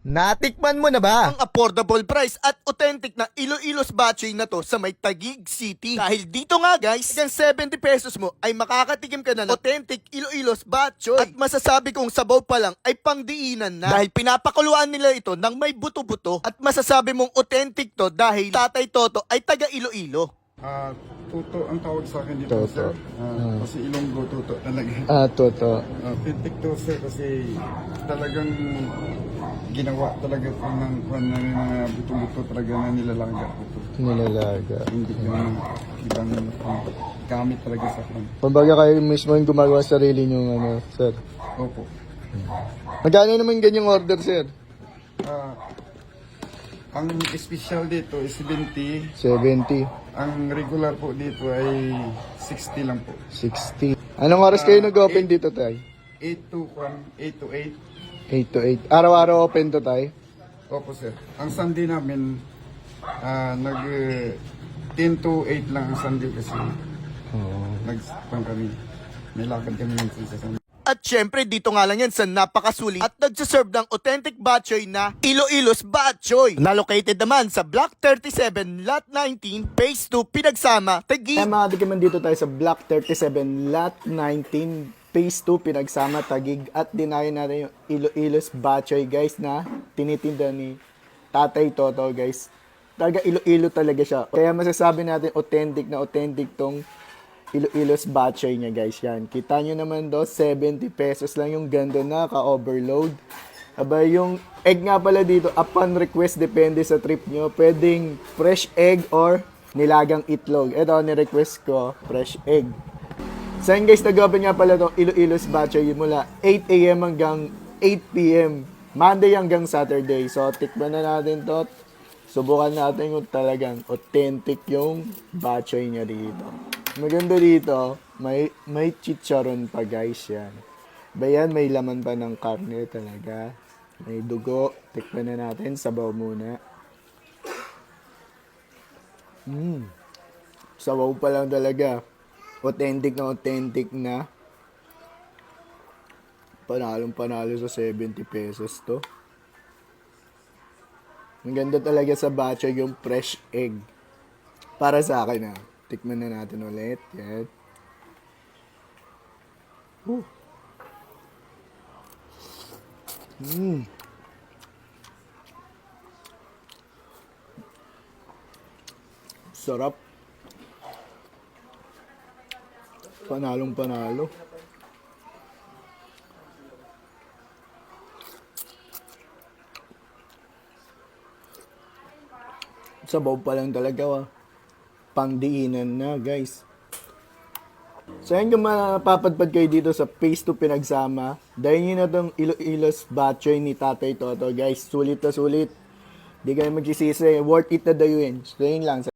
Natikman mo na ba? Ang affordable price at authentic na Iloilos batchoy na to sa may Taguig City. Dahil dito nga guys, hanggang 70 pesos mo ay makakatikim ka na ng authentic Iloilos batchoy. At masasabi kong sabaw pa lang ay pangdiinan na. Dahil pinapakuluan nila ito ng may buto-buto. At masasabi mong authentic to dahil Tatay Toto ay taga Iloilo. Tuto ang tawag sa akin dito, Toto. sir. Kasi Ilonggo, Tuto talaga. Toto. Pintik to, sir, kasi talagang ginawa talaga po ng mga buto-buto talaga na nilalaga po to. Nilalaga. Hindi ko ng ibang gamit talaga sa kan. Kumbaga kayo mismo yung gumagawa sa sarili nyo, sir. Opo. Magkano naman ganyang order, sir? Ang special dito is 70. 70, Ang regular po dito ay 60 lang po. 60. Anong oras kayo nag-open dito, tay? 8 to 8. 8 to 8. Araw-araw open to, tay? Opo, sir. Ang Sunday namin, nag 10 to 8 lang ang Sunday kasi nag-pang kami. May lakad kami minsan sa Sunday. At syempre dito nga lang yan sa napakasulit at nagsaserve ng authentic batchoy na Iloilos Batchoy na located naman sa Block 37, Lot 19, Phase 2, Pinagsama, Taguig. Ay mga dikiman, dito tayo sa Block 37, Lot 19, Phase 2, Pinagsama, Taguig. At dinayo natin yung Iloilos Batchoy, guys, na tinitinda ni Tatay Toto, guys. Talaga Iloilo talaga siya. Kaya masasabi natin authentic tong Iloilos batchoy niya, guys. Yan. Kita nyo naman do, 70 pesos lang yung ganda na, ka-overload. Aba, yung egg nga pala dito, upon request, depende sa trip nyo. Pwedeng fresh egg or nilagang itlog. Ito, ni-request ko, fresh egg. So yun, guys, nag-open nga pala to Iloilos batchoy mula 8 a.m. hanggang 8 p.m. Monday hanggang Saturday. So, tikman na natin to. Subukan natin kung talagang authentic yung batchoy niya dito. Maganda dito, may chicharon pa, guys, yan. Bayan, may laman pa ng karne talaga. May dugo. Tikman na natin, sabaw muna. Sabaw pa lang talaga. Authentic na. Panalong-panalo sa 70 pesos to. Ang ganda talaga sa batchoy yung fresh egg. Para sa akin, tikman na natin ulit. Yan. Sarap. Panalong panalo. Sabaw pa lang talaga, pangdiinan na, guys. So yan, kung mapapadpad kayo dito sa Phase 2 Pinagsama, dahil nyo na itong Iloilos batchoy ni Tatay Toto, guys. Sulit na sulit. Di kayo magsisisi. Worth it na dayuin. So yun lang.